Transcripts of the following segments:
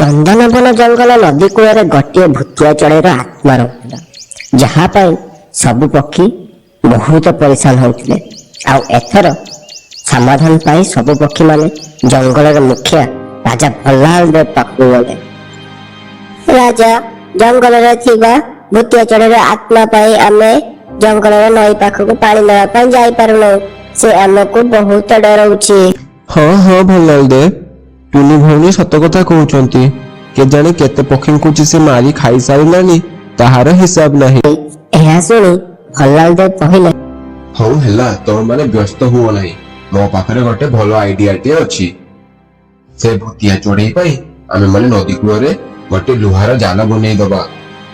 चंदनवन जंगल नदी कूल गोटे भूतिया चढ़ईर आत्मा रहा जहाँपाई सबु पक्षी बहुत परेशान होते। आथर समाधान पाई सबु पक्षी माने जंगल मुखिया राजा भल्लाल देव पाखक गले। राजा जंगल भूतिया चढ़ईर आत्मा पाई आमे जंगल नई पाखक पानी नापी जापरु से आमको बहुत डराऊँ। हाँ हाँ भल्लाल देव टुनी भौणी सत कथा कहउचंती के जाने केते पक्षी को से मारी खाई सारिलानी ताहार हिसाब नाही। एहा सुनी भल्लाल देव कहिले हौ हेला तोर माने व्यस्त हुओ नाही मो पाखरे गोटे भलो आइडिया टे अछि। से भूतिया चढ़ई पाई आमे माने नदी कूलरे गोटे लुहार जाल बनै दबा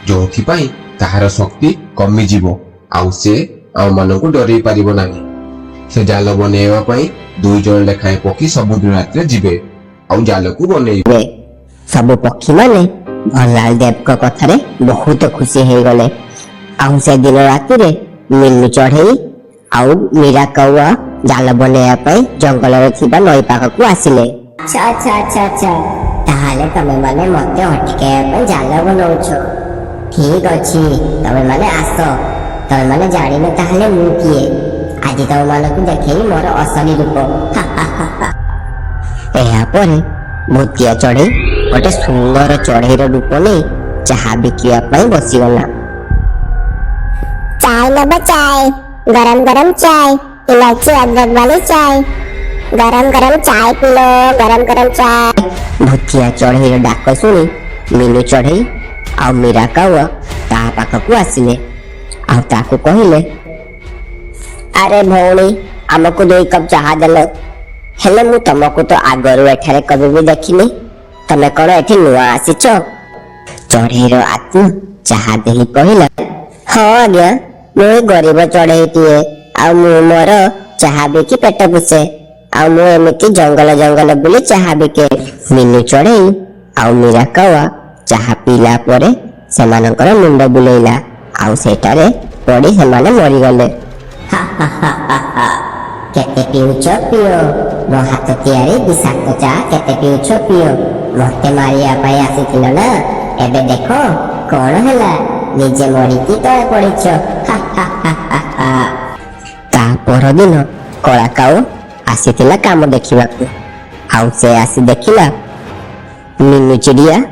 जोथि पाई ताहार शक्ति कमी जीवो आउ से आउ मानको डरै पारिबो नाही। से जाल बनेवा पाई दुई जण लेखाए पक्षी समुद्र रात्रे जिबे आउ जाल को बनेइबे। सब पक्षी माने भल्लाल देव को कथारे बहुत खुशी हो गले। आउ से दिन राति रे मिलू चढ़ई आउ मीरा कौआ जाल बनेया पाई जंगल रे थिबा नई पाख को आसिले। अच्छा ताहाले तमे माने मते हटकेया पाई जाल बनौछो ठीक अछि तमे माने आसो तमे माने जानिने ताहाले मु किए आज तमे माने को देखै मोर असली रूप। एहा परे भूतिया चढ़ई गोटे सुंदर चढ़ईर रूप नहीं चाहा बिकिया पाई बसीगला। चाय नब चाय गरम गरम चाय इलायची अदरक वाली चाय गरम गरम चाय पी लो गरम गरम चाय। भूतिया चढ़ईर डाक सुनी मीनू चढ़ई आ मीरा कौआ ता पाखक आसिले आ ताकू कहिले अरे भौणी आमको 2 कप चाह देलो हेले मु तुमको तो आगरु एठारे कभी भी देखिनी तमे कौन एठी नुआ आसीच। चढ़ईर आत्मा चाह देही कहिला हाँ आज्ञा मु गरीब चढ़ईटीए आ मु मोर चाह बिकी पेट पुसे आ मु एमिति जंगल जंगल बुली चाह बिके। मीनू चढ़ई आ मीरा कौआ चाह पीला परे सेमानकर मुंड बुलेइला आ सेटारे पड़ी सेमाने मरी गले। केते पिउछ पियो मो हाथ तैयारी विषाक्त चा केते पिउछ पियो मते मारिया पाई आसीथिल ना एबे देखो कौन हैला निजे मरिकी तळे पड़िछ। ता पर दिन कला काऊ आसीथिला काम देखिबाकू आउ से आसी देखिला मीनू चिड़िया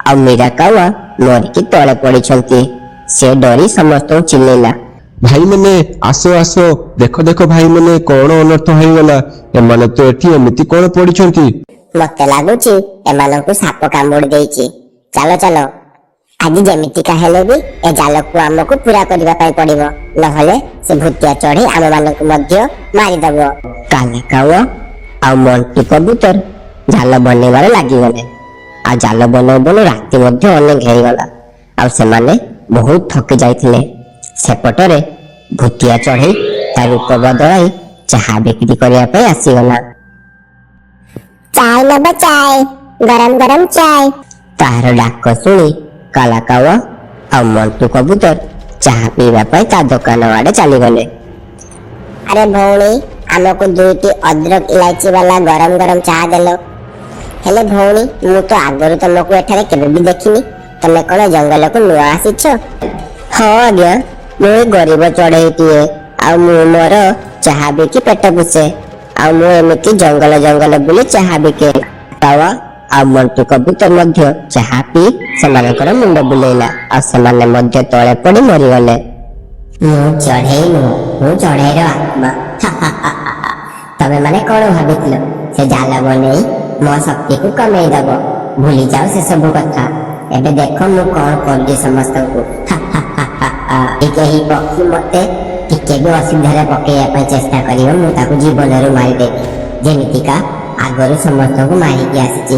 आ मीरा काऊ मरिकी तळे पड़िछंती। से डरी समस्त चिल्लेला भाई मैंने आसो आसो देखो देखो भाई मैंने कौन अनर्थ हो गला एमाने तो एठी एमिति कौन पड़िछंती। मते लागुची एमानंकु साप कामुड़ देइची। चलो चलो आज जेमिति का हेले भी ए जाल को हमको पूरा करबा पाई पड़िबो नहले से भूतिया चढ़ी आम मानकु मध्य मारी दबो। काला काऊ आ मंटू कबूतर जाल बनेबार लागि गले आ जाल बनो बनो राति मध्य अनेक हेई गला आ से माने बहुत थकी जाइथिले। सेपटरे भूतिया चढ़ई ता रूप बदलाई चाह बिक्री करिया पे आसीगला। चाय नब चाय गरम गरम चाय। तार डाक सुनी काला काऊ आ मंटू कबूतर चाह पीवा पाई ता दुकान आड़े चली गले। अरे भौणी हमको 2टी अदरक इलायची वाला गरम गरम चाह देलो हेले भौणी मु तो आगरु तुमको एठारे केबे भी देखिनी तमे कोन जंगल को नुआ आसीछ। हाँ आज्ञा मु गरीब चढ़ईटीए आ मु मोर चाह बिकी पेट पुसे आ मु एमिति जंगल जंगल बुली चाह बिके। कावा आ मंटू कबूतर मध्य चाह पी सेमानकर मुंड बुलेइला आ सेमाने मध्य तळे पड़ी मरी गले। मु चढ़ई नु मु चढ़ईर आत्मा तमे माने कोन भाबितलो से जाल बनेई मो शक्ति को कमेई दबो भूली जाओ से सब कथा एबे देखो मु कोन करदी समस्त को टिके ही पक्षी मते टिके भी असुविधा पकेया पाई चेष्टा करियो मु ताकू जीवनरु मारी देबी जेमितिका आगरु समस्त को मारी के आसीची।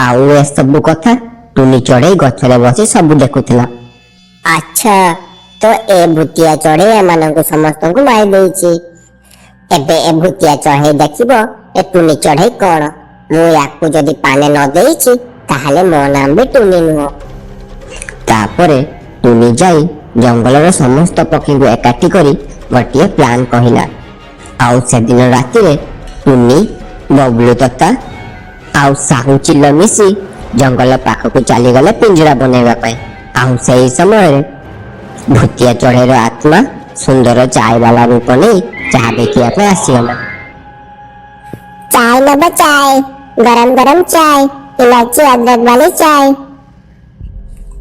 आउ ए सब कथा टुनी चढ़ई गछरे बसी सब देखुथिला। अच्छा तो ए भूतिया चढ़ई एमानंकु समस्त को मारी देइची एबे ए भूतिया चढ़ई देखिबो ए टुनी चढ़ई कोन मु याकू जदी पाने न देइची ताहाले मो नाम भी टुनी नुहो। तापरे टुनी जाई जंगलर समस्त पक्षी को एकाठी करी गोटे प्लान कहिला। आउ से दिन राति रे टुनी बबलू तथा ଆଉ ସାହୁ ଚିଲ ମିଶି ଜଙ୍ଗଲ ପାଖକୁ ଚାଲିଗଲେ ପିଞ୍ଜରା ବନେଇବା ପାଇଁ। ଆଉ ସେହି ସମୟରେ ଭୂତିଆ ଚଢ଼େଇର ଆତ୍ମା ସୁନ୍ଦର ଚାଏ ବାଲା ରୂପ ନେଇ ଚାହା ଦେଖିବା ପାଇଁ ଆସିଗଲା। चाय नब चाय, गरम गरम चाय, इलायची अदरक वाली चाय।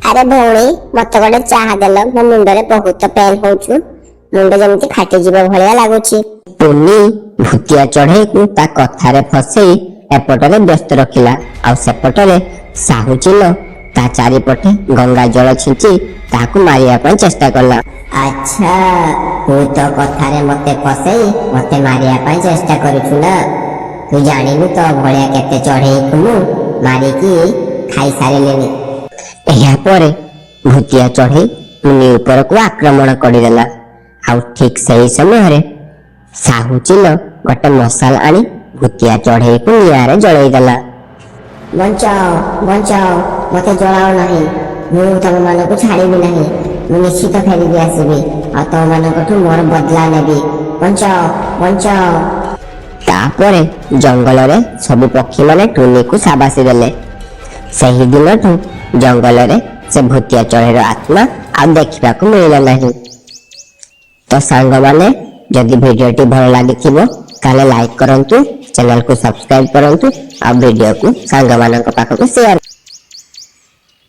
अरे भौणी मत गोटे चाह देल, मो मुंडरे बहुत पेन होउछु, मुंड जेमती फाटी जीव भलिया लागुछि। टुनी भूतिया चढ़ेईକୁ ତା କଥାରେ ଫସେଇ ଏପଟରେ ବ୍ୟସ୍ତ ରଖିଲା ଆଉ ସେପଟରେ ସାହୁ ଚିଲ ତା ଚାରିପଟେ ଗଙ୍ଗା ଜଳ ଛିଞ୍ଚି ତାହାକୁ ମାରିବା ପାଇଁ ଚେଷ୍ଟା କଲା। अच्छा तू तो कथारे मते फसेई मते मारिया पाई चेष्टा करूछु ना। तू जानिनु तो भलिया केते चढ़ेईକୁ मु मारिकी खाई सारिलेनी। ଏହା ପରେ ଭୂତିଆ ଚଢ଼େଇ ଟୁନି ଉପରକୁ ଆକ୍ରମଣ କରିଦେଲା। ଆଉ ଠିକ ସେହି ସମୟରେ ସାହୁ ଚିଲ ଗୋଟେ ମଶାଲ ଆଣି ଭୂତିଆ ଚଢ଼େଇକୁ ନିଆଁରେ ଜଳେଇ ଦେଲା। बचाओ बचाओ मते जलाओ नहीं, मु तम मानको छाड़ीबी नहीं, मु निश्चित फेरिकी आसीबी आ तम मानकठु मोर बदला नेबी। बचाओ बचाओ। ତାପରେ ଜଙ୍ଗଲରେ ସବୁ ପକ୍ଷୀମାନେ ଟୁନିକୁ ସାବାସି ଦେଲେ। ସେହି ଦିନଠୁ ଜଙ୍ଗଲରେ ସେ ଭୂତିଆ ଚଢ଼େଇର ଆତ୍ମା ଆଉ ଦେଖିବାକୁ ମିଳିଲା ନାହିଁ। ତ ସାଙ୍ଗମାନେ ଯଦି ଭିଡ଼ିଓଟି ଭଲ ଲାଗିଥିବ ତାହେଲେ ଲାଇକ୍ କରନ୍ତୁ, ଚ୍ୟାନେଲକୁ ସବସ୍କ୍ରାଇବ କରନ୍ତୁ ଆଉ ଭିଡ଼ିଓକୁ ସାଙ୍ଗମାନଙ୍କ ପାଖକୁ ସେୟାର